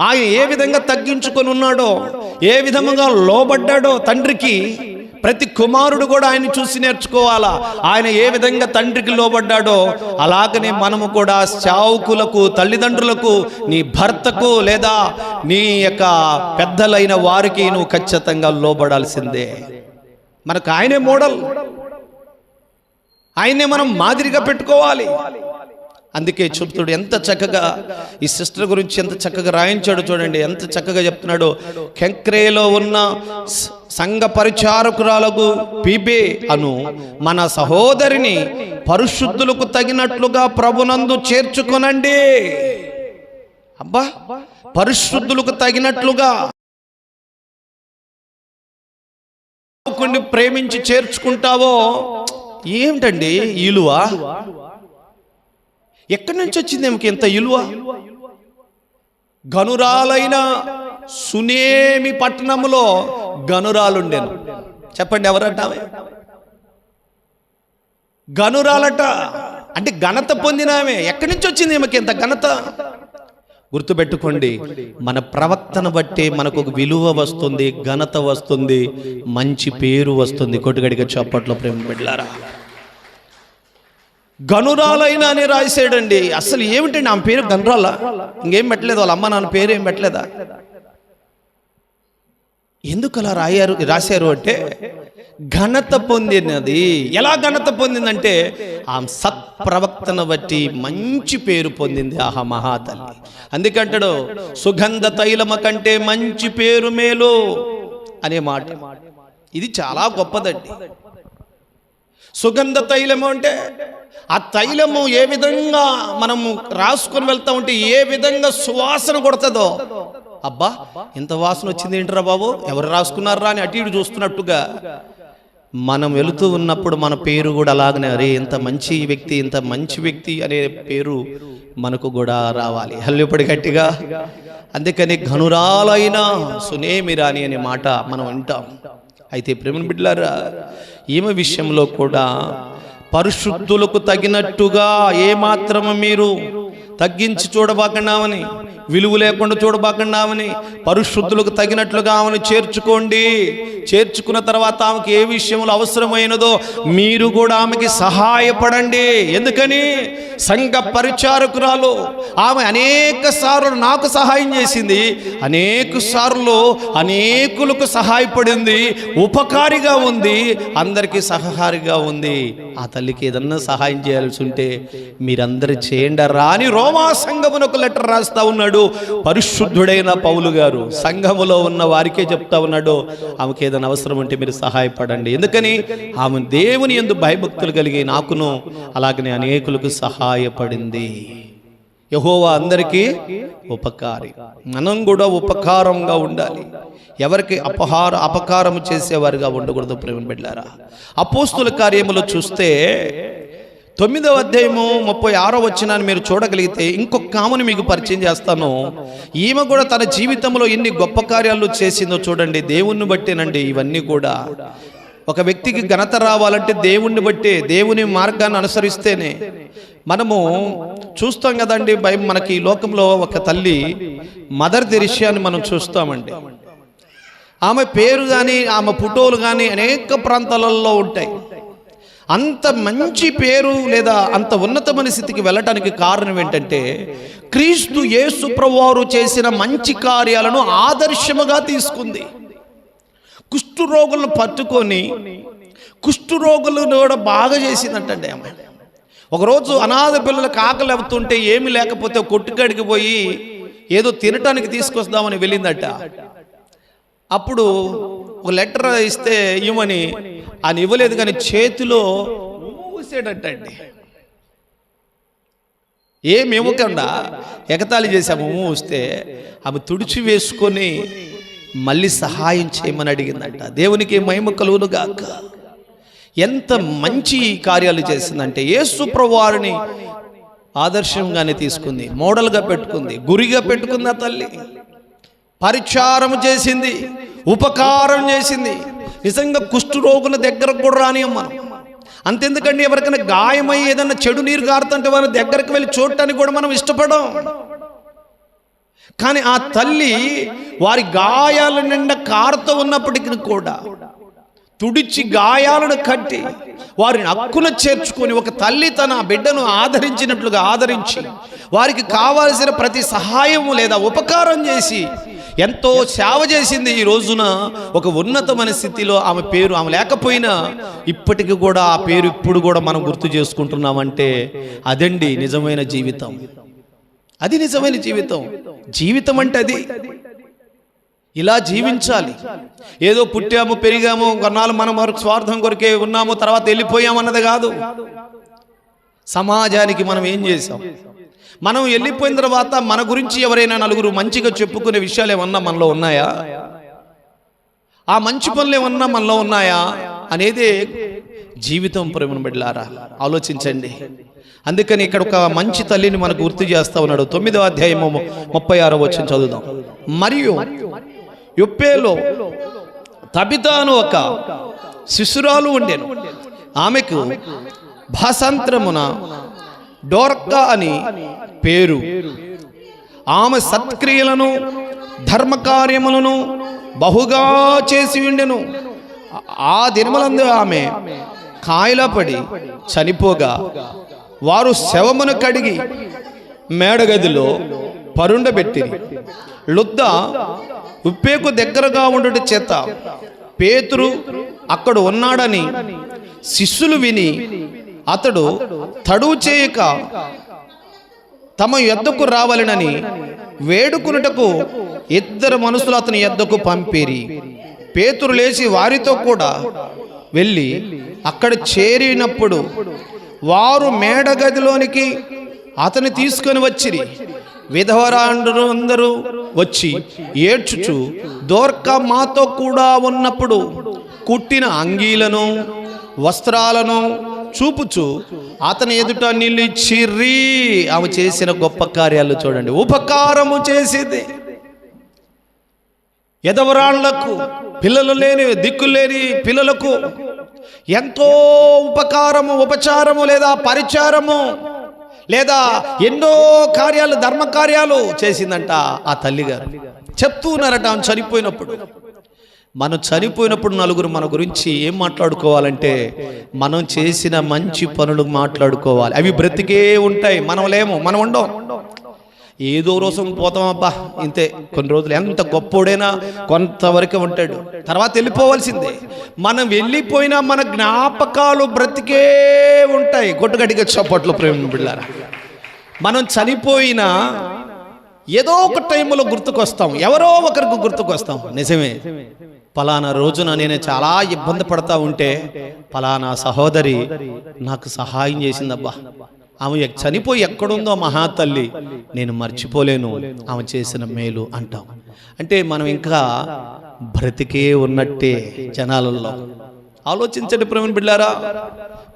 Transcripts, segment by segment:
ఆయన ఏ విధంగా తగ్గించుకొని ఉన్నాడో, ఏ విధముగా లోబడ్డాడో తండ్రికి, ప్రతి కుమారుడు కూడా ఆయన చూసి నేర్చుకోవాలా. ఆయన ఏ విధంగా తండ్రికి లోబడ్డాడో అలాగనే మనము కూడా సేవకులకు, తల్లిదండ్రులకు, నీ భర్తకు లేదా నీ యొక్క పెద్దలైన వారికి నువ్వు ఖచ్చితంగా లోబడాల్సిందే. మనకు ఆయనే మోడల్, ఆయనే మనం మాదిరిగా పెట్టుకోవాలి. అందుకే చెప్తాడు, ఎంత చక్కగా ఈ సిస్టర్ గురించి ఎంత చక్కగా రాయించాడు చూడండి, ఎంత చక్కగా చెప్తున్నాడు. కెంక్రేలో ఉన్న సంఘ పరిచారకురాలకు పీబే అను మన సహోదరిని పరిశుద్ధులకు తగినట్లుగా ప్రభునందు చేర్చుకొనండి. అబ్బా, పరిశుద్ధులకు తగినట్లుగా కొన్ని ప్రేమించి చేర్చుకుంటావో ఏమిటండి ఇలువ? ఎక్కడి నుంచి వచ్చింది ఏమికి ఇంత ఇలువ? గనురాలైన సునేమి పట్టణంలో గనురాలుండెను. చెప్పండి ఎవరట? గనురాలట. అంటే ఘనత పొందినామే. ఎక్కడి నుంచి వచ్చింది ఏమికి ఇంత ఘనత? గుర్తుపెట్టుకోండి, మన ప్రవర్తన బట్టి మనకు ఒక విలువ వస్తుంది, ఘనత వస్తుంది, మంచి పేరు వస్తుంది. కొట్టుగడిగా చప్పట్లో ప్రేమ బిడ్డలారా, గనురాలైనా అని రాశాడండి. అసలు ఏమిటండి ఆమె పేరు? గనురాల? ఇంకేం పెట్టలేదు, వాళ్ళ అమ్మ నాన్న పేరు ఏం పెట్టలేదా? ఎందుకు అలా రాశారు అంటే ఘనత పొందినది. ఎలా ఘనత పొందిందంటే ఆమె సత్ప్రవక్తను బట్టి మంచి పేరు పొందింది. ఆహా మహాతల్లి. అందుకంటాడు, సుగంధ తైలమ కంటే మంచి పేరు మేలు అనే మాట. ఇది చాలా గొప్పదండి. సుగంధ తైలము అంటే ఆ తైలము ఏ విధంగా మనము రాసుకొని వెళ్తా ఉంటే ఏ విధంగా సువాసన కొడుతుందో. అబ్బా, ఇంత వాసన వచ్చింది ఏంట్రా బాబు, ఎవరు రాసుకున్నారా అని అటు ఇటు చూస్తున్నట్టుగా మనం వెళుతూ ఉన్నప్పుడు మన పేరు కూడా అలాగనే, అరే ఇంత మంచి వ్యక్తి, ఇంత మంచి వ్యక్తి అనే పేరు మనకు కూడా రావాలి. హల్లుపడి గట్టిగా. అందుకని ఘనురాలైన సునేమి రాణి అనే మాట మనం వింటాం. అయితే ప్రేమ బిడ్డలారా, ఈమె విషయంలో కూడా పరిశుద్ధులకు తగినట్టుగా ఏమాత్రము మీరు తగ్గించి చూడబాకండామని, విలువ లేకుండా చూడబాకండామని, పరిశుద్ధులకు తగినట్లుగా ఆమెను చేర్చుకోండి. చేర్చుకున్న తర్వాత ఆమెకి ఏ విషయంలో అవసరమైనదో మీరు కూడా ఆమెకి సహాయపడండి. ఎందుకని? సంఘ పరిచారకురాలు ఆమె అనేక సార్లు నాకు సహాయం చేసింది, అనేక సార్లు అనేకులకు సహాయపడింది, ఉపకారిగా ఉంది, అందరికీ సహకారిగా ఉంది. ఆ తల్లికి ఏదన్నా సహాయం చేయాల్సి ఉంటే మీరందరూ చేయండి రా అని రోమా సంఘమునకు లెటర్ రాస్తా ఉన్నాడు పరిశుద్ధుడైన పౌలు గారు. సంఘములో ఉన్న వారికే చెప్తా ఉన్నాడు, ఆమెకి ఏదైనా అవసరం ఉంటే మీరు సహాయపడండి. ఎందుకని? ఆమె దేవుని యందు భయభక్తులు కలిగి నాకును అలాగనే అనేకులకు సహాయపడింది. యెహోవా అందరికీ ఉపకారి. మనం కూడా ఉపకారంగా ఉండాలి, ఎవరికి అపకారం చేసేవారుగా ఉండకూడదు. ప్రేమ బిడ్డలారా, అపోస్తుల కార్యములో చూస్తే 9వ అధ్యాయము 36వ వచనాన్ని మీరు చూడగలిగితే ఇంకొక ఆమెను మీకు పరిచయం చేస్తాను. ఈమె కూడా తన జీవితంలో ఎన్ని గొప్ప కార్యాలు చేసిందో చూడండి. దేవుణ్ణి బట్టేనండి ఇవన్నీ కూడా. ఒక వ్యక్తికి ఘనత రావాలంటే దేవుణ్ణి బట్టే, దేవుని మార్గాన్ని అనుసరిస్తేనే. మనము చూస్తాం కదండి, మనకి ఈ లోకంలో ఒక తల్లి మదర్ తెరిసియాని మనం చూస్తామండి. ఆమె పేరు కానీ ఆమె ఫోటోలు కానీ అనేక ప్రాంతాలలో ఉంటాయి. అంత మంచి పేరు లేదా అంత ఉన్నతమైన స్థితికి వెళ్ళటానికి కారణం ఏంటంటే క్రీస్తు యేసు ప్రభువారు చేసిన మంచి కార్యాలను ఆదర్శముగా తీసుకుంది. కుష్ఠరోగులను పట్టుకొని కుష్ఠరోగులను కూడా బాగా చేసిందంటే ఆమె. ఒకరోజు అనాథ పిల్లలకు ఆకలి అవుతుంటే ఏమి లేకపోతే కొట్టుకాడికి పోయి ఏదో తినటానికి తీసుకొస్తామని వెళ్ళిందట. అప్పుడు ఒక లెటర్ ఇస్తే ఇవ్వమని ఆయన ఇవ్వలేదు, కానీ చేతిలో ఊసేటండి. ఏమివ్వకుండా ఎగతాళి చేసాము ఊస్తే ఆమె తుడిచి వేసుకొని మళ్ళీ సహాయం చేయమని అడిగిందంట. దేవునికి మహిమ కలుగును గాక. ఎంత మంచి కార్యాలు చేసిందంటే యేసు ప్రభువారిని ఆదర్శంగానే తీసుకుంది, మోడల్గా పెట్టుకుంది, గురిగా పెట్టుకుంది. ఆ తల్లి పరిచారం చేసింది, ఉపకారం చేసింది. నిజంగా కుష్ఠరోగుల దగ్గరకు కూడా రానియమ్మ. అంతెందుకండి, ఎవరికైనా గాయమై ఏదన్నా చెడు నీరు కారుతుంటే వారి దగ్గరికి వెళ్ళి చూడటానికి కూడా మనం ఇష్టపడం. కానీ ఆ తల్లి వారి గాయాల నిండా కారుతూ ఉన్నప్పటికీ కూడా తుడిచి గాయాలను కట్టి వారిని హక్కున చేర్చుకొని, ఒక తల్లి తన బిడ్డను ఆదరించినట్లుగా ఆదరించి వారికి కావాల్సిన ప్రతి సహాయము లేదా ఉపకారం చేసి ఎంతో సేవ చేసింది. ఈ రోజున ఒక ఉన్నతమైన స్థితిలో ఆమె పేరు, ఆమె లేకపోయినా ఇప్పటికీ కూడా ఆ పేరు ఇప్పుడు కూడా మనం గుర్తు చేసుకుంటున్నామంటే అదండి నిజమైన జీవితం. అది నిజమైన జీవితం. జీవితం అంటే అది. ఇలా జీవించాలి. ఏదో పుట్టాము, పెరిగాము, కొన్నాళ్ళు మనం వరకు స్వార్థం కొరకే ఉన్నాము, తర్వాత వెళ్ళిపోయాము అన్నది కాదు. సమాజానికి మనం ఏం చేసాం? మనం వెళ్ళిపోయిన తర్వాత మన గురించి ఎవరైనా నలుగురు మంచిగా చెప్పుకునే విషయాలు ఏమన్నా మనలో ఉన్నాయా? ఆ మంచి పనులు ఏమన్నా మనలో ఉన్నాయా అనేదే జీవితం. ప్రేమను బిడ్డలారా, ఆలోచించండి. అందుకని ఇక్కడ ఒక మంచి తల్లిని మనకు గుర్తు చేస్తా ఉన్నాడు. 9వ అధ్యాయము 36వ వచనం చదువుదాం. మరియు యొప్పేలో తబితా అను ఒక శిశురాలు ఉండెను. ఆమెకు భాషాంతరమున డోర్కా అని పేరు. ఆమె సత్క్రియలను ధర్మకార్యములను బహుగా చేసి ఉండెను. ఆ దినములందు ఆమె కాయలపడి చనిపోగా వారు శవమును కడిగి మేడగదిలో పరుండబెట్టిరి. లుద్ద ఉప్పేకు దగ్గరగా ఉండుట చేత పేతురు అక్కడ ఉన్నాడని శిష్యులు విని అతడు తడువు చేయక తమ యొద్దకు రావాలనని వేడుకున్నటకు 2 మనుషులు అతని యొద్దకు పంపిరి. పేతురు లేచి వారితో కూడా వెళ్ళి అక్కడ చేరినప్పుడు వారు మేడగదిలోనికి అతని తీసుకొని వచ్చిరి. విధవరాండ్రు అందరూ వచ్చి ఏడ్చుచు దోర్కా మాతో కూడా ఉన్నప్పుడు కుట్టిన అంగీలను వస్త్రాలను చూపుచు అతని ఎదుట నిలిచిర్రి. ఆమె చేసిన గొప్ప కార్యాలు చూడండి. ఉపకారము చేసేది. ఎదవరాళ్లకు, పిల్లలు లేని దిక్కులేని పిల్లలకు ఎంతో ఉపకారము, ఉపచారము లేదా పరిచారము లేదా ఎన్నో కార్యాలు, ధర్మ కార్యాలు చేసిందంట ఆ తల్లిగారు. చెప్తూ ఉన్నారట ఆమె చనిపోయినప్పుడు. మనం చనిపోయినప్పుడు నలుగురు మన గురించి ఏం మాట్లాడుకోవాలంటే మనం చేసిన మంచి పనులు మాట్లాడుకోవాలి. అవి బ్రతికే ఉంటాయి. మనం లేము, మనం ఉండం. ఏదో రోజు పోతామబ్బా ఇంతే. కొన్ని రోజులు ఎంత గొప్పోడైనా కొంతవరకు ఉంటాడు, తర్వాత వెళ్ళిపోవాల్సిందే. మనం వెళ్ళిపోయినా మన జ్ఞాపకాలు బ్రతికే ఉంటాయి. గొట్టుగట్టిగా చప్పట్లు ప్రేమ బిడ్డలారా. మనం చనిపోయినా ఏదో ఒక టైంలో గుర్తుకొస్తాం, ఎవరో ఒకరికి గుర్తుకొస్తాం. నిజమే, పలానా రోజున నేను చాలా ఇబ్బంది పడతా ఉంటే పలానా సహోదరి నాకు సహాయం చేసిందబ్బా, ఆమె చనిపోయి ఎక్కడుందో మహాతల్లి, నేను మర్చిపోలేను ఆమె చేసిన మేలు అంటాం. అంటే మనం ఇంకా బ్రతికే ఉన్నట్టే జనాలలో. ఆలోచించండి ప్రేమ బిడ్డారా,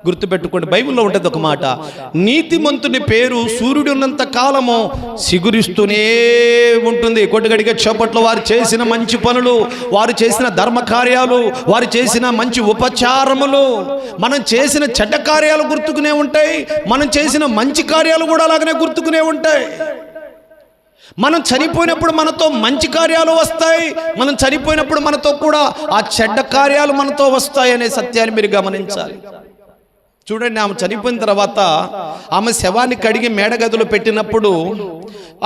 గుర్తుపెట్టుకోండి. బైబిల్లో ఉంటుంది ఒక మాట, నీతిమంతుని పేరు సూర్యుడు ఉన్నంత కాలము సిగురిస్తూనే ఉంటుంది. కొట్టుగడిగా చప్పట్లు. వారు చేసిన మంచి పనులు, వారు చేసిన ధర్మ కార్యాలు, వారు చేసిన మంచి ఉపచారములు, మనం చేసిన చెడ్డ కార్యాలు గుర్తుకునే ఉంటాయి, మనం చేసిన మంచి కార్యాలు కూడా అలాగనే గుర్తుకునే ఉంటాయి. మనం చనిపోయినప్పుడు మనతో మంచి కార్యాలు వస్తాయి, మనం చనిపోయినప్పుడు మనతో కూడా ఆ చెడ్డ కార్యాలు మనతో వస్తాయి అనే సత్యాన్ని మీరు గమనించాలి. చూడండి, ఆమె చనిపోయిన తర్వాత ఆమె శవాన్ని కడిగి మేడగదిలో పెట్టినప్పుడు,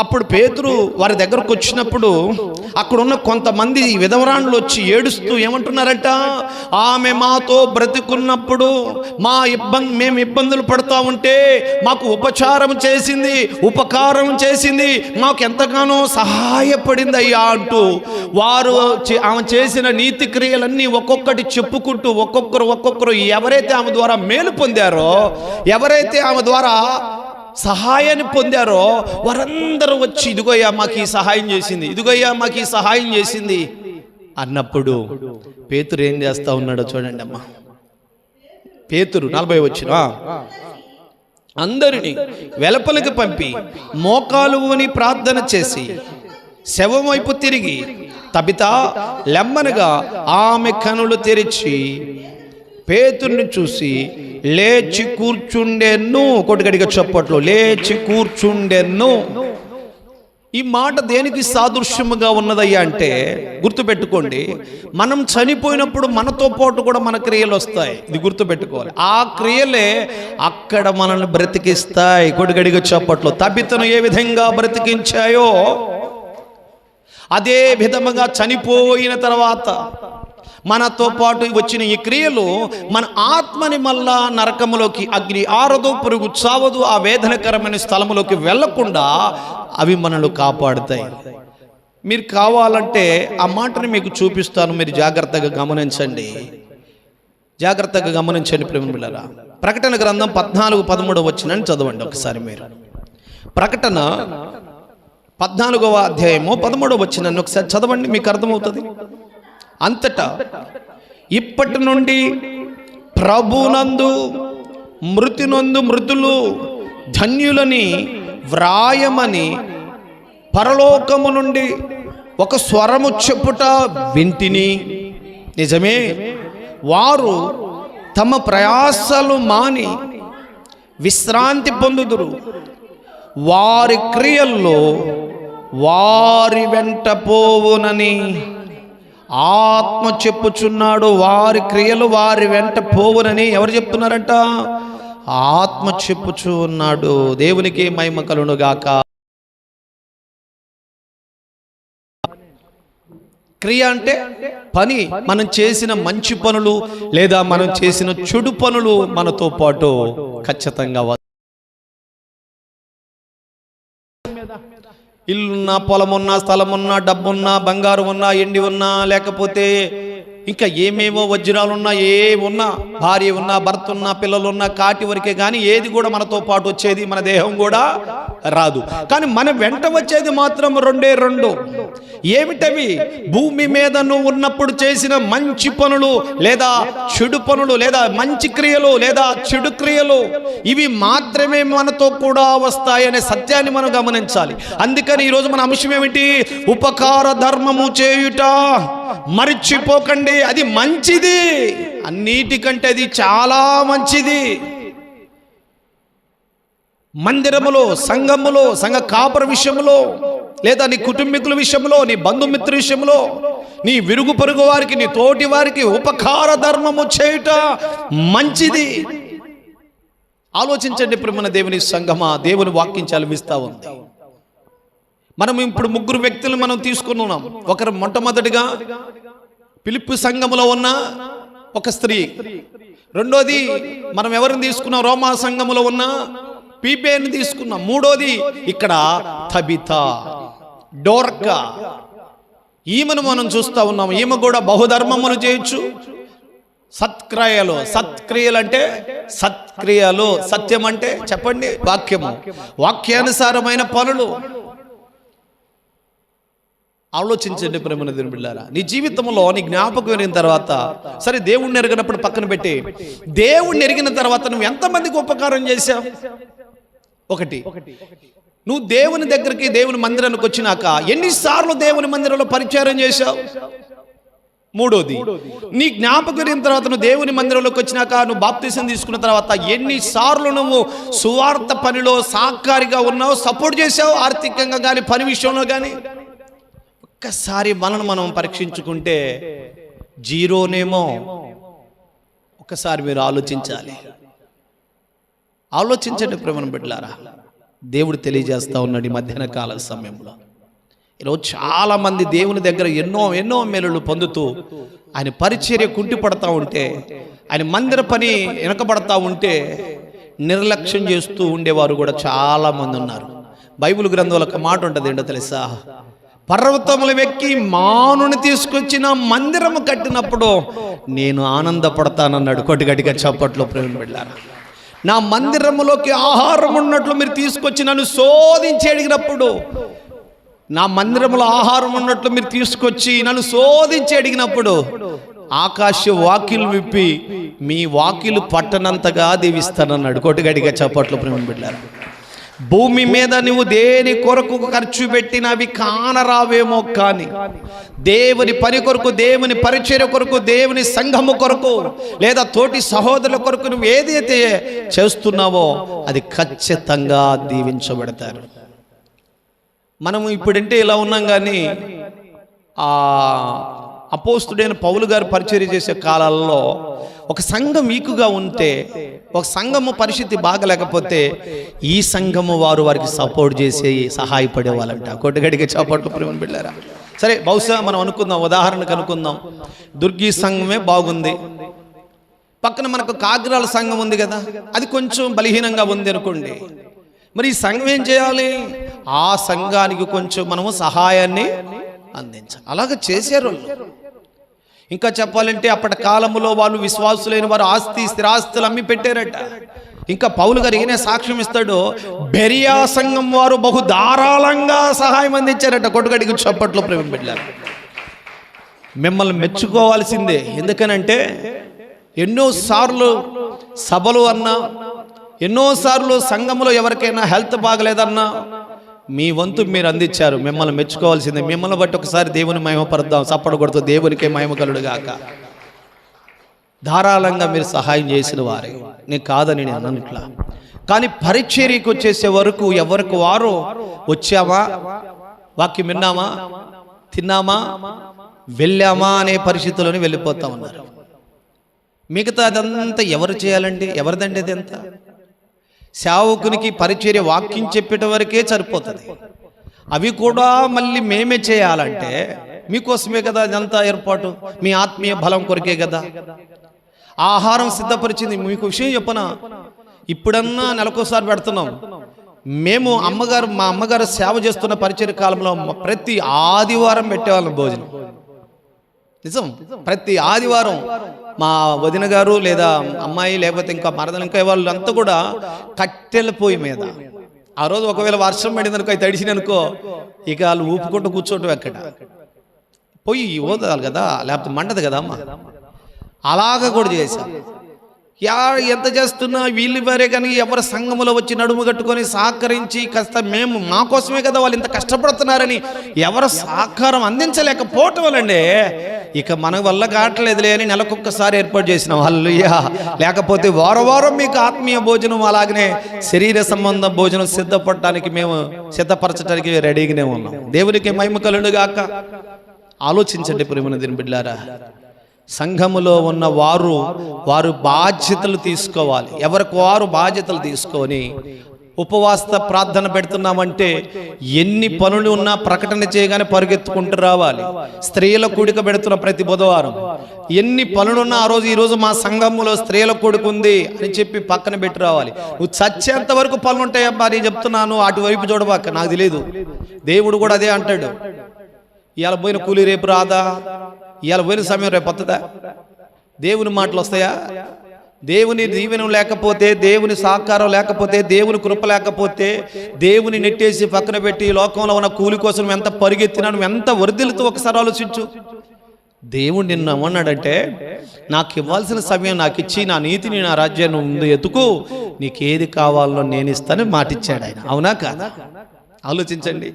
అప్పుడు పేతురు వారి దగ్గరకు వచ్చినప్పుడు అక్కడున్న కొంతమంది విధవరాండ్లు వచ్చి ఏడుస్తూ ఏమంటున్నారట, ఆమె మాతో బ్రతికున్నప్పుడు మేము ఇబ్బందులు పడుతూ ఉంటే మాకు ఉపచారం చేసింది, ఉపకారం చేసింది, మాకు ఎంతగానో సహాయపడింది అయ్యా అంటూ వారు ఆమె చేసిన నీతి క్రియలన్నీ ఒక్కొక్కటి చెప్పుకుంటూ ఒక్కొక్కరు ఎవరైతే ఆమె ద్వారా మేలు పొందారో, ఎవరైతే ఆమె ద్వారా సహాయాన్ని పొందారో వారందరూ వచ్చి ఇదిగోయ్యా మాకు ఈ సహాయం చేసింది, ఇదిగోయ్యా మాకు ఈ సహాయం చేసింది అన్నప్పుడు పేతురు ఏం చేస్తా ఉన్నాడో చూడండి అమ్మా. పేతురు 40 వచ్చిన అందరినీ వెలుపలికి పంపి మోకాలు ఊని ప్రార్థన చేసి శవం వైపు తిరిగి తబితా లెమ్మనగా ఆమె కనులు తెరిచి పేతుర్ని చూసి లేచి కూర్చుండెను. కొట్టుగడిగా చప్పట్లు. లేచి కూర్చుండెను. ఈ మాట దేనికి సాదృశ్యముగా ఉన్నదయ్యా అంటే గుర్తుపెట్టుకోండి, మనం చనిపోయినప్పుడు మనతో పాటు కూడా మన క్రియలు వస్తాయి. ఇది గుర్తుపెట్టుకోవాలి. ఆ క్రియలే అక్కడ మనల్ని బ్రతికిస్తాయి. కొడుగడిగా చప్పట్లో తబితను ఏ విధంగా బ్రతికించాయో అదే విధముగా చనిపోయిన తర్వాత మనతో పాటు వచ్చిన ఈ క్రియలు మన ఆత్మని మళ్ళా నరకములోకి, అగ్ని ఆరదు, పురుగు చావదు, ఆ వేదనకరమైన స్థలములోకి వెళ్లకుండా అవి మనల్ని కాపాడుతాయి. మీరు కావాలంటే ఆ మాటని మీకు చూపిస్తాను, మీరు జాగ్రత్తగా గమనించండి. జాగ్రత్తగా గమనించండి ప్రేమిలారా. ప్రకటన గ్రంథం 14:13 వచనాన్ని చదవండి ఒకసారి. మీరు ప్రకటన 14వ అధ్యాయము 13వ వచనాన్ని ఒకసారి చదవండి, మీకు అర్థమవుతుంది. అంతటా ఇప్పటి నుండి ప్రభునందు మృతినందు మృతులు ధన్యులని వ్రాయమని పరలోకము నుండి ఒక స్వరము చెప్పుట వింటిని. నిజమే, వారు తమ ప్రయాసలు మాని విశ్రాంతి పొందుదురు, వారి క్రియల్లో వారి వెంట పోవునని ఆత్మ చెప్పుచున్నాడు. వారి క్రియలు వారి వెంట పోవునని ఎవరు చెప్తున్నారంట? ఆత్మ చెప్పుచు ఉన్నాడు. దేవునికి మహిమ కలుగును గాక. క్రియ అంటే పని. మనం చేసిన మంచి పనులు లేదా మనం చేసిన చెడు పనులు మనతో పాటు ఖచ్చితంగా ఇల్లున్నా, పొలమున్నా, స్థలమున్నా, డబ్బున్నా, బంగారం ఉన్నా, ఎండి ఉన్నా, లేకపోతే ఇంకా ఏమేమో వజ్రాలున్నా, ఏమున్నా, భార్య ఉన్నా, భర్త ఉన్నా, పిల్లలున్నా, కాటి వరకే కానీ ఏది కూడా మనతో పాటు వచ్చేది మన దేహం కూడా రాదు. కానీ మన వెంట వచ్చేది మాత్రం రెండే రెండు. ఏమిటవి? భూమి మీద నువ్వు ఉన్నప్పుడు చేసిన మంచి పనులు లేదా చెడు పనులు లేదా మంచి క్రియలు లేదా చెడు క్రియలు, ఇవి మాత్రమే మనతో కూడా వస్తాయనే సత్యాన్ని మనం గమనించాలి. అందుకని ఈరోజు మన అంశం ఏమిటి? ఉపకార ధర్మము చేయుట మరిచిపోకండి. అది మంచిది, అన్నిటికంటే అది చాలా మంచిది. మందిరములో, సంఘములో, సంఘ కాపర విషయంలో లేదా నీ కుటుంబీకుల విషయంలో, నీ బంధుమిత్ర విషయంలో, నీ విరుగు పొరుగు వారికి, నీ తోటి వారికి ఉపకార ధర్మము చేయుట మంచిది. ఆలోచించండి ప్రియమైన దేవుని సంఘమా, దేవుని వాక్యం చలవిస్తూ ఉంది. మనం ఇప్పుడు ముగ్గురు వ్యక్తులు మనం తీసుకుని ఉన్నాం. ఒకరు మొట్టమొదటిగా ఫిలిప్పి సంఘములో ఉన్న ఒక స్త్రీ. రెండోది మనం ఎవరిని తీసుకున్నాం? రోమా సంఘములో ఉన్న పీపేని తీసుకున్నాం. మూడోది ఇక్కడ తబిత, డోర్కా. ఈమెను మనం చూస్తూ ఉన్నాం. ఈమె కూడా బహుధర్మములు చేయొచ్చు. సత్క్రియలు, సత్క్రియలు అంటే సత్క్రియలు. సత్యం అంటే చెప్పండి, వాక్యము, వాక్యానుసారమైన పనులు. ఆలోచించండి ప్రేమన దేవుని బిడ్డలారా. నీ జీవితంలో నీ జ్ఞాపకం ఎరిగిన తర్వాత, సరే దేవుణ్ణి ఎరిగినప్పుడు పక్కన పెట్టి, దేవుణ్ణి ఎరిగిన తర్వాత నువ్వు ఎంతమందికి ఉపకారం చేశావు? ఒకటి, నువ్వు దేవుని దగ్గరికి, దేవుని మందిరానికి వచ్చినాక ఎన్నిసార్లు దేవుని మందిరంలో పరిచారం చేశావు? మూడోది, నీ జ్ఞాపకం ఎరిగిన తర్వాత నువ్వు దేవుని మందిరంలోకి వచ్చినాక, నువ్వు బాప్తిసం తీసుకున్న తర్వాత ఎన్నిసార్లు నువ్వు సువార్త పనిలో సహకారిగా ఉన్నావు, సపోర్ట్ చేసావు, ఆర్థికంగా కానీ పని విషయంలో కానీ? ఒక్కసారి మనల్ని మనం పరీక్షించుకుంటే జీరోనేమో. ఒక్కసారి మీరు ఆలోచించాలి. ఆలోచించండి ప్రేమను బిడ్డలారా. దేవుడు తెలియజేస్తా ఉన్నాడు ఈ మధ్యాహ్న కాల సమయంలో. ఈరోజు చాలా మంది దేవుని దగ్గర ఎన్నో ఎన్నో మేలులు పొందుతూ ఆయన పరిచర్య కుంటిపడతా ఉంటే, ఆయన మందిర పని వెనకబడతా ఉంటే నిర్లక్ష్యం చేస్తూ ఉండేవారు కూడా చాలా మంది ఉన్నారు. బైబిల్ గ్రంథంలో ఒక మాట ఉంటుంది, ఏంటో తెలుసా? పర్వతములు వెక్కి మానుని తీసుకొచ్చిన మందిరము కట్టినప్పుడు నేను ఆనందపడతానన్నాడు. కొట్టిగట్టిగా చప్పట్లో ప్రేమ బిడ్డలారా. నా మందిరములోకి ఆహారం ఉన్నట్లు మీరు తీసుకొచ్చి నన్ను శోధించి అడిగినప్పుడు, నా మందిరములో ఆహారం ఉన్నట్లు మీరు తీసుకొచ్చి నన్ను శోధించి అడిగినప్పుడు, ఆకాశ వాకిలు విప్పి మీ వాకిలు పట్టనంతగా దీవిస్తానన్నాడు. కొట్టిగట్టిగా చప్పట్లో ప్రేమ బిడ్డలారా. భూమి మీద నువ్వు దేని కొరకు ఖర్చు పెట్టినవి కానరావేమో, కానీ దేవుని పని కొరకు, దేవుని పరిచర్య కొరకు, దేవుని సంఘము కొరకు లేదా తోటి సహోదరుల కొరకు నువ్వు ఏదైతే చేస్తున్నావో అది ఖచ్చితంగా దీవించబడతారు. మనము ఇప్పుడంటే ఇలా ఉన్నాం, కానీ ఆ అపోస్తుడైన పౌలు గారు పరిచర్య చేసే కాలాల్లో ఒక సంఘం వీకుగా ఉంటే, ఒక సంఘము పరిస్థితి బాగలేకపోతే ఈ సంఘము వారికి సపోర్ట్ చేసి సహాయపడే వాళ్ళంట. కొట్టుగడికి చప్పట్లు ప్రేమ బిడ్డారా. సరే, బహుశా మనం అనుకుందాం, ఉదాహరణకు అనుకుందాం, దుర్గి సంఘమే బాగుంది, పక్కన మనకు కాగ్రాల సంఘం ఉంది కదా, అది కొంచెం బలహీనంగా ఉంది అనుకోండి. మరి ఈ సంఘం ఏం చేయాలి? ఆ సంఘానికి కొంచెం మనము సహాయాన్ని అందించాలి. అలాగే చేశారు. ఇంకా చెప్పాలంటే అప్పటి కాలంలో వాళ్ళు విశ్వాసులైన వారు స్థిరాస్తులు అమ్మి పెట్టారట. ఇంకా పౌలు గారు ఈయనే సాక్ష్యం ఇస్తాడు, బెరియా సంఘం వారు బహు ధారాళంగా సహాయం అందించారట. కొట్టుగడికి చప్పట్లు ప్రేమ బిడ్డలారా. మిమ్మల్ని మెచ్చుకోవాల్సిందే. ఎందుకనంటే ఎన్నోసార్లు సభలు అన్నా, ఎన్నోసార్లు సంఘంలో ఎవరికైనా హెల్త్ బాగలేదన్నా మీ వంతు మీరు అందించారు. మిమ్మల్ని మెచ్చుకోవాల్సిందే. మిమ్మల్ని బట్టి ఒకసారి దేవుని మహిమపరుద్దాం. చప్పడు కొడుతూ దేవునికే మహిమ కలుగుగాక. ధారాళంగా మీరు సహాయం చేసిన వారే, నేను కాదని నేను అన్నట్లా. కానీ పరిచర్యకు వచ్చేసే వరకు ఎవరికి వారు వచ్చామా, వాక్యం విన్నామా, తిన్నామా, వెళ్ళామా అనే పరిస్థితుల్లోనే వెళ్ళిపోతా ఉన్నారు. మిగతా అదంతా ఎవరు చేయాలండి? ఎవరిదండి అది? అంతా సేవకునికి పరిచర్య వాక్యం చెప్పేట వరకే సరిపోతుంది. అవి కూడా మళ్ళీ మేమే చేయాలంటే మీకోసమే కదా అదంతా ఏర్పాటు, మీ ఆత్మీయ బలం కొరికే కదా. ఆహారం సిద్ధపరిచింది. మీకు విషయం చెప్పనా, ఇప్పుడన్నా నెలకోసారి పెడుతున్నాం. మేము మా అమ్మగారు సేవ చేస్తున్న పరిచర్య కాలంలో ప్రతి ఆదివారం పెట్టేవాళ్ళం భోజనం. నిజం, ప్రతి ఆదివారం మా వదిన గారు లేదా అమ్మాయి లేకపోతే ఇంకా మరదలు ఇంకా వాళ్ళంతా కూడా కట్టెల పొయ్యి మీద, ఆ రోజు ఒకవేళ వర్షం పడింది అనుకో, తడిసిన అనుకో, ఇక వాళ్ళు ఊపుకుంటూ కూర్చోటం. ఎక్కడ పొయ్యి ఓదాలి కదా, లేకపోతే మండదు కదా అమ్మ. అలాగా కూడా చేశాం. ఎంత చేస్తున్నా వీళ్ళు వారే, కానీ ఎవరి సంఘములో వచ్చి నడుము కట్టుకొని సహకరించి కాస్త మేము మా కోసమే కదా వాళ్ళు ఇంత కష్టపడుతున్నారని ఎవరు సహకారం అందించలేకపోవటం వల్లండి ఇక మన వల్ల కావట్లేదులే అని నెలకొక్కసారి ఏర్పాటు చేసినాం. హల్లెలూయా. లేకపోతే వారం మీకు ఆత్మీయ భోజనం, అలాగనే శరీర సంబంధ భోజనం సిద్ధపడటానికి మేము సిద్ధపరచడానికి రెడీగానే ఉన్నాం. దేవునికి మహిమ కలుగుగాక. ఆలోచించండి ప్రియమైన దేవుని బిడ్డలారా. సంఘములో ఉన్న వారు బాధ్యతలు తీసుకోవాలి. ఎవరికి వారు బాధ్యతలు తీసుకొని ఉపవాస ప్రార్థన పెడుతున్నామంటే ఎన్ని పనులు ఉన్నా ప్రకటన చేయగానే పరుగెత్తుకుంటూ రావాలి. స్త్రీల కూడిక పెడుతున్న ప్రతి బుధవారం ఎన్ని పనులున్నా ఈరోజు మా సంఘంలో స్త్రీల కూడిక ఉంది అని చెప్పి పక్కన పెట్టి రావాలి. నువ్వు చచ్చేంత వరకు పనులు ఉంటాయబ్బా, నేను చెప్తున్నాను, అటువైపు చూడబాక. నాకు తెలియదు, దేవుడు కూడా అదే అంటాడు. ఇవాళ పోయిన కూలి రేపు రాదా, ఇవాళ పోయిన సమయం రేపు వస్తుందా? దేవుని మాటలు వస్తాయా? దేవుని దీవెనం లేకపోతే, దేవుని సహకారం లేకపోతే, దేవుని కృప లేకపోతే, దేవుని నెట్టేసి పక్కన పెట్టి లోకంలో ఉన్న కూలి కోసం ఎంత పరిగెత్తినా, నువ్వు ఎంత వర్ధిల్లుతూ ఒకసారి ఆలోచించు. దేవుడు నిన్ను ఏమన్నాడంటే, నాకు ఇవ్వాల్సిన సమయం నాకు ఇచ్చి నా నీతిని నా రాజ్యాన్ని ముందు ఎత్తుకు, నీకేది కావాలో నేను ఇస్తానని మాటిచ్చాడు ఆయన. అవునా కాదా? ఆలోచించండి.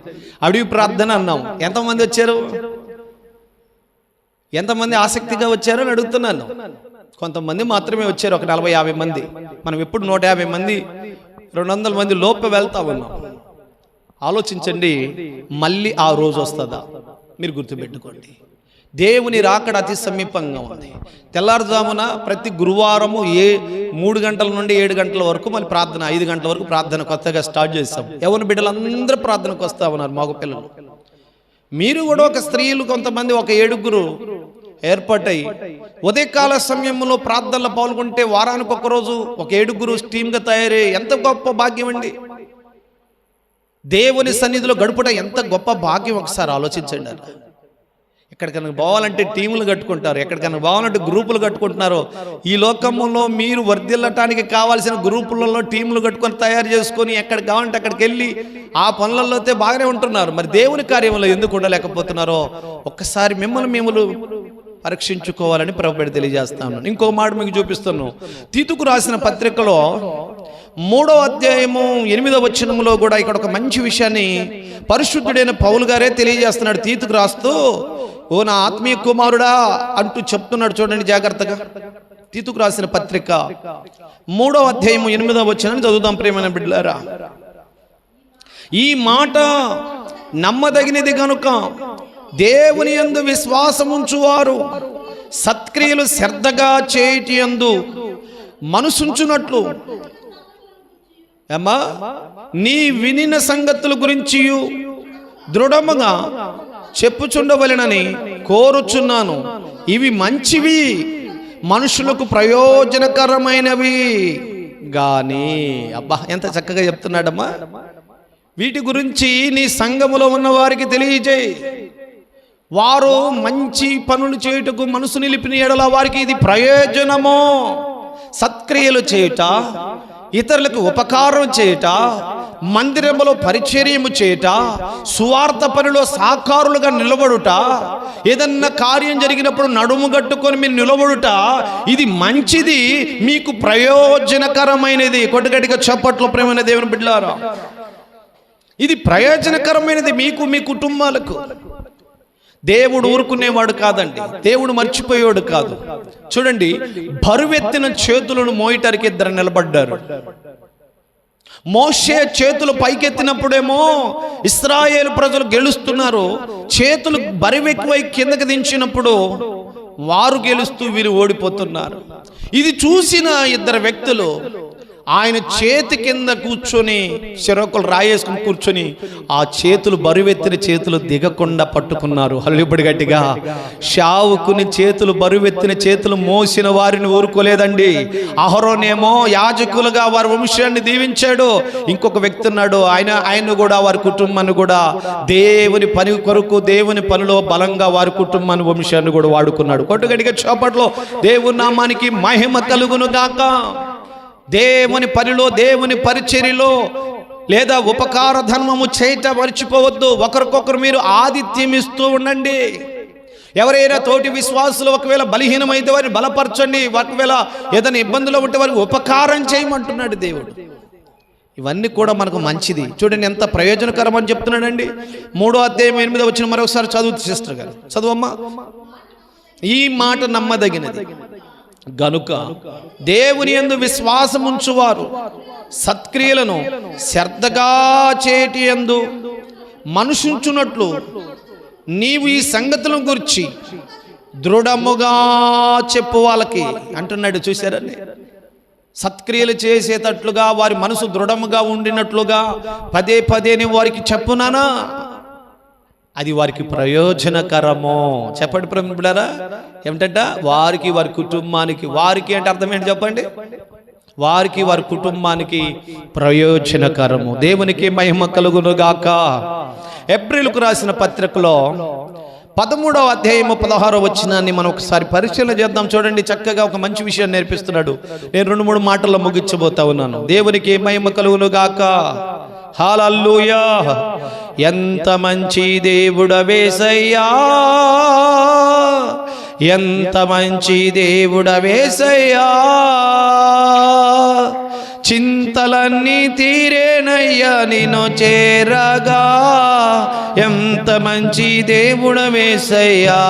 అడవి ప్రార్థన అన్నాం. ఎంతమంది వచ్చారు? ఎంతమంది ఆసక్తిగా వచ్చారో అని అడుగుతున్నాను. కొంతమంది మాత్రమే వచ్చారు, ఒక 40-50 మంది. మనం ఎప్పుడు 150 మంది 200 మంది లోపు వెళ్తా ఉన్నాం. ఆలోచించండి, మళ్ళీ ఆ రోజు వస్తుందా? మీరు గుర్తుపెట్టుకోండి, దేవుని రాకడ అతి సమీపంగా ఉంది. తెల్లారుజామున ప్రతి గురువారము 3 గంటల నుండి 7 గంటల వరకు మళ్ళీ ప్రార్థన, 5 గంటల వరకు ప్రార్థన కొత్తగా స్టార్ట్ చేస్తాం. ఎవరి బిడ్డలందరూ ప్రార్థనకు వస్తా ఉన్నారు, మగ పిల్లలు. మీరు కూడా ఒక స్త్రీలు కొంతమంది ఒక 7 ఏర్పాటై ఉదయకాల సమయంలో ప్రార్థనలో పాల్గొంటే వారానికి ఒకరోజు ఒక 7 టీమ్గా తయారై ఎంత గొప్ప భాగ్యం అండి. దేవుని సన్నిధిలో గడుపుట ఎంత గొప్ప భాగ్యం, ఒకసారి ఆలోచించండి. ఎక్కడికైనా పోవాలంటే టీములు కట్టుకుంటారు, ఎక్కడికైనా పోవాలంటే గ్రూపులు కట్టుకుంటున్నారు. ఈ లోకంలో మీరు వర్ధిల్లటానికి కావాల్సిన గ్రూపులలో టీములు కట్టుకొని తయారు చేసుకొని ఎక్కడికి కావాలంటే అక్కడికి వెళ్ళి ఆ పనులలో అయితే బాగానే ఉంటున్నారు. మరి దేవుని కార్యంలో ఎందుకు ఉండలేకపోతున్నారో ఒక్కసారి మిమ్మల్ని పరీక్షించుకోవాలని ప్రభువు తెలియజేస్తాను. ఇంకో మాట మీకు చూపిస్తున్నాను. తీతుకు రాసిన పత్రికలో 3వ అధ్యాయము 8వ వచనములో కూడా ఇక్కడ ఒక మంచి విషయాన్ని పరిశుద్ధుడైన పౌలు గారే తెలియజేస్తున్నాడు. తీతుకు రాస్తూ, ఓ నా ఆత్మీయ కుమారుడా అంటూ చెప్తున్నాడు. చూడండి జాగ్రత్తగా. తీతుకు రాసిన పత్రిక 3వ అధ్యాయము 8వ వచనాన్ని చదువుదాం ప్రియమైన బిడ్డలారా. ఈ మాట నమ్మదగినది గనుక దేవుని యందు విశ్వాసముంచువారు సత్క్రియలు శ్రద్ధగా చేయుటి యందు మనసుంచునట్లు అమ్మా నీ వినిన సంగతుల గురించి దృఢముగా చెప్పుచుండవలెనని కోరుచున్నాను. ఇవి మంచివి, మనుషులకు ప్రయోజనకరమైనవి గాని. అబ్బా ఎంత చక్కగా చెప్తున్నాడమ్మా. వీటి గురించి నీ సంఘములో ఉన్న వారికి తెలియజేయి. వారు మంచి పనులు చేయుటకు మనసు నిలిపిన ఎడల వారికి ఇది ప్రయోజనము. సత్క్రియలు చేయుట, ఇతరులకు ఉపకారం చేయుట, మందిరములో పరిచర్యము చేయుట, సువార్త పనిలో సాకారులుగా నిలబడుట, ఏదన్నా కార్యం జరిగినప్పుడు నడుము కట్టుకొని మీరు నిలబడుట, ఇది మంచిది, మీకు ప్రయోజనకరమైనది. కొట్టుగట్టిగా చప్పట్లు ప్రేమైన దేవుని బిడ్డలారా, ఇది ప్రయోజనకరమైనది మీకు, మీ కుటుంబాలకు. దేవుడు ఊరుకునేవాడు కాదండి, దేవుడు మర్చిపోయేవాడు కాదు. చూడండి, బరువెత్తిన చేతులను మోయటానికి ఇద్దరు నిలబడ్డారు. మోషే చేతులు పైకెత్తినప్పుడేమో ఇశ్రాయేలు ప్రజలు గెలుస్తున్నారు. చేతులు బరువెక్కువై కిందకి దించినప్పుడు వారు గెలుస్తూ వీరు ఓడిపోతున్నారు. ఇది చూసిన ఇద్దరు వ్యక్తులు ఆయన చేతి కింద కూర్చొని చెరొకలు రాయేసుకుని కూర్చొని ఆ చేతులు బరువెత్తిన చేతులు దిగకుండా పట్టుకున్నారు. హల్లుబడి గట్టిగా. షావుకుని చేతులు బరువెత్తిన చేతులు మోసిన వారిని ఊరుకోలేదండి. అహరోనేమో యాజకులుగా వారి వంశాన్ని దీవించాడు. ఇంకొక వ్యక్తి ఉన్నాడు, ఆయన కూడా వారి కుటుంబాన్ని కూడా దేవుని పని కొరకు, దేవుని పనిలో బలంగా వారి కుటుంబాన్ని వంశాన్ని కూడా వాడుకున్నాడు. కొట్టుగట్టిగా చోపట్లో దేవుని నామానికి మహిమ కలుగును గాక. దేవుని పనిలో, దేవుని పరిచర్యలో లేదా ఉపకార ధర్మము చేయట మర్చిపోవద్దు. ఒకరికొకరు మీరు ఆతిథ్యం ఇస్తూ ఉండండి. ఎవరైనా తోటి విశ్వాసులు ఒకవేళ బలహీనమైతే వారిని బలపరచండి. ఒకవేళ ఏదైనా ఇబ్బందులు ఉంటే వారికి ఉపకారం చేయమంటున్నాడు దేవుడు. ఇవన్నీ కూడా మనకు మంచిది. చూడండి ఎంత ప్రయోజనకరం అని చెప్తున్నాడండి. 3వ అధ్యాయం 8వ వచనం మరొకసారి చదువు సిస్టర్ గారు, చదువమ్మా. ఈ మాట నమ్మదగినది గనుక దేవుని యందు విశ్వాసముంచువారు సత్క్రియలను శ్రద్ధగా చేటి యందు మనుషుంచునట్లు నీవు ఈ సంగతులను గురించి దృఢముగా చెప్పు వాళ్ళకి అంటున్నాడు. చూశారండి, సత్క్రియలు చేసేటట్లుగా వారి మనసు దృఢముగా ఉండినట్లుగా పదే పదే వారికి చెప్పునానా, అది వారికి ప్రయోజనకరము. చెప్పండి ప్రేమికులారా, ఏమిటంట? వారికి, వారి కుటుంబానికి. వారికి అంటే అర్థం ఏంటి చెప్పండి? వారికి, వారి కుటుంబానికి ప్రయోజనకరము. దేవునికి మహిమ కలుగును గాక. ఏప్రిల్కు రాసిన పత్రికలో 13వ అధ్యాయము 16వ వచనాన్ని మనం ఒకసారి పరిశీలన చేద్దాం. చూడండి, చక్కగా ఒక మంచి విషయాన్ని నేర్పిస్తున్నాడు. నేను 2-3 మాటల్లో ముగించబోతా ఉన్నాను. దేవునికి మహిమ కలుగును గాక. హల్లెలూయా. ఎంత మంచి దేవుడవేసయ్యా, ఎంత మంచి దేవుడవేసయ్యా, చింతలన్నీ తీరేనయ్యా నిన్ను చేరగా, ఎంత మంచి దేవుడవేసయ్యా,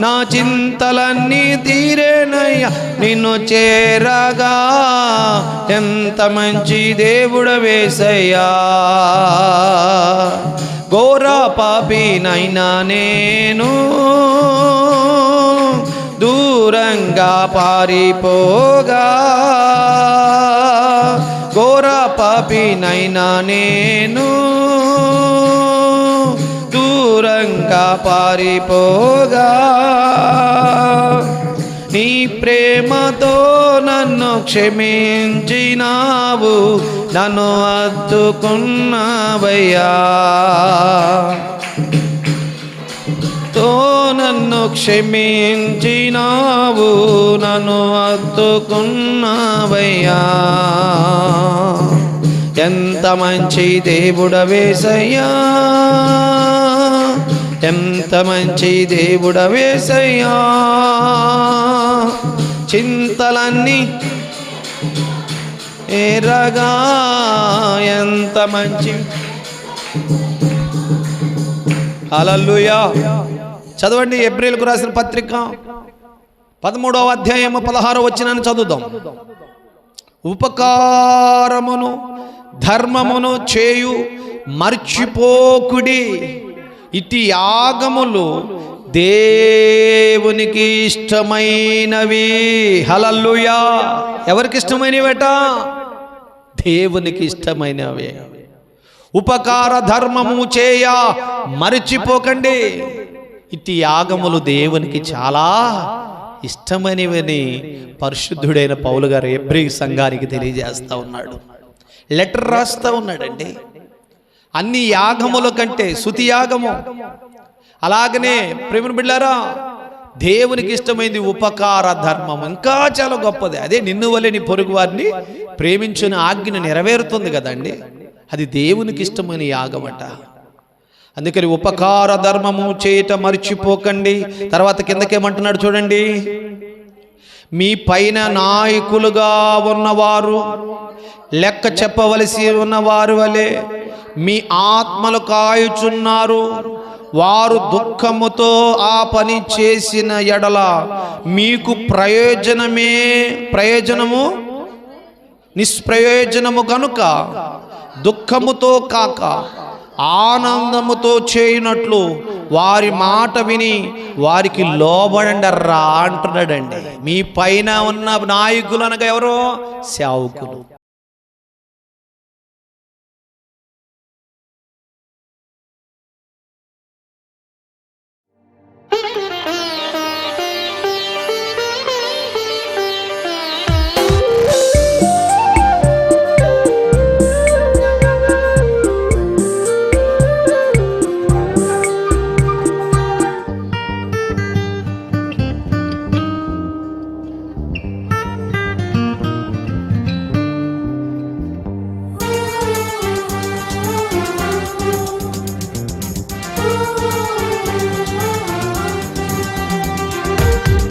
నా చింతలన్నీ తీరేనయ్యా నిన్ను చేరగా, ఎంత మంచి దేవుడవేసయ్యా. ఘోర పాపినైనా నేను దూరంగా పారిపోగా, ఘోర పాపినైనా నేను దూరంగా పారిపోగా, నీ ప్రేమతో నన్ను క్షమించినావు, నన్ను హత్తుకున్నావయ్యా, తో నన్ను క్షమించినావు, నన్ను హత్తుకున్నావయ్యా, ఎంత మంచి దేవుడవేసయ్యా, ఎంత మంచి దేవుడవేసయ్యా, చింతలన్నీ ఏరగా, ఎంత మంచి. హల్లెలూయా. చదవండి ఏప్రిల్కు రాసిన పత్రిక 13వ అధ్యాయము 16వ వచనాన్ని చదువుదాం. ఉపకారమును ధర్మమును చేయు మర్చిపోకుడి. ఇట్టి యాగములు దేవునికి ఇష్టమైనవి. హల్లెలూయా. ఎవరికి ఇష్టమైనవట? దేవునికి ఇష్టమైనవి. ఉపకార ధర్మము చేయ మర్చిపోకండి. ఇట్టి యాగములు దేవునికి చాలా ఇష్టమైనవని పరిశుద్ధుడైన పౌలు గారు హెబ్రీ సంఘానికి తెలియజేస్తా ఉన్నాడు. లెటర్ రాస్తా ఉన్నాడండి. అన్ని యాగముల కంటే స్తుతి యాగము. అలాగనే ప్రేమ బిడ్డలారా, దేవునికి ఇష్టమైంది ఉపకార ధర్మం, ఇంకా చాలా గొప్పది. అదే నిన్ను వలె నీ పొరుగు వారిని ప్రేమించిన ఆజ్ఞ నెరవేరుతుంది కదండి. అది దేవునికి ఇష్టమైన యాగమట. అందుకని ఉపకార ధర్మము చేయట మర్చిపోకండి. తర్వాత కిందకేమంటున్నాడు చూడండి. మీ పైన నాయకులుగా ఉన్నవారు లెక్క చెప్పవలసి ఉన్నవారు వలె మీ ఆత్మలు కాయుచున్నారు. వారు దుఃఖముతో ఆ పని చేసిన ఎడల మీకు ప్రయోజనము నిష్ప్రయోజనము గనుక దుఃఖముతో కాక ఆనందముతో చేయునట్లు వారి మాట విని వారికి లోబడండర్రా అంటున్నాడండి. మీ పైన ఉన్న నాయకులు అనగా ఎవరో సేవకులు.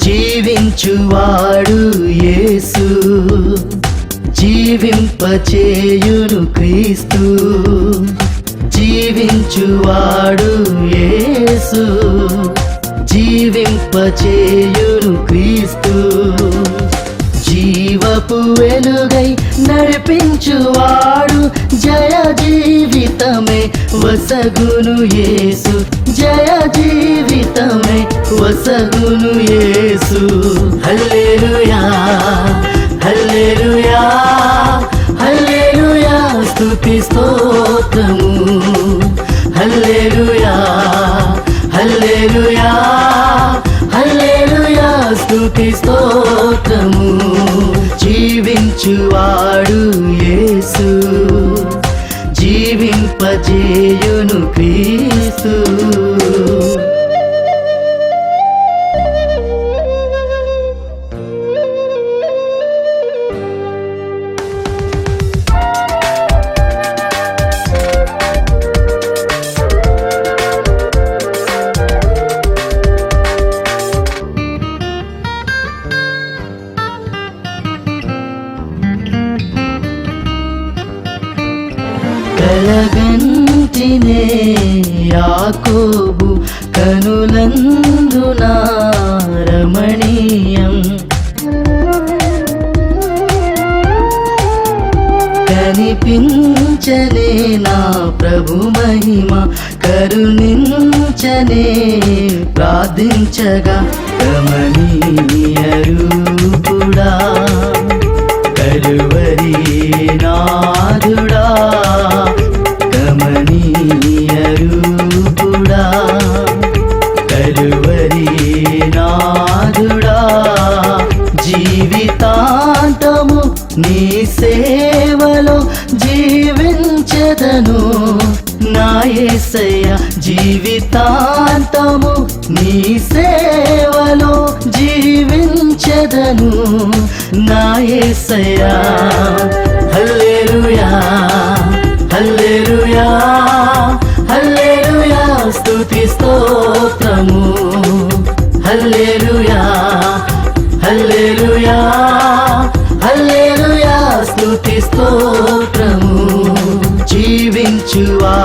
జీవించువాడు యేసు, జీవింపచేయును క్రీస్తు. జీవించువాడు యేసు, జీవింపచేయును క్రీస్తు. జీవపు వెలుగై నడిపించువాడు జయ జీవితమే వసగును యేసు. జయ జీవితమే వసగును యేసు. హల్లెలూయా హల్లెలూయా హల్లెలూయా స్తుతి స్తోత్రము. హల్లెలూయా హల్లెలూయా హల్లెలూయా స్తుతి స్తోత్రము. జీవించువాడు యేసు, జీవింపజేయును క్రీస్తు. కలగంటినే యాకోబు కనులందున రమణీయం. కనిపించనే నా ప్రభు మహిమ, కరుణించనే ప్రార్థించగా రమణీయ రూపుడా కలువరి నాదుడా. కమనీయ రూపుడా కలువరి నాదుడా. జీవితాంతము నీ సేవలో జీవించెదను నా యేసయ్య. జీవితాంతము నీ సేవలో జీవించెదను నా యేసయ్య. హల్లెలూయా హల్లెలూయా హల్లెలూయా స్తుతి స్తోత్రము. హల్లెలూయా హల్లెలూయా హల్లెలూయా స్తుతి స్తోత్రము. జీవించువా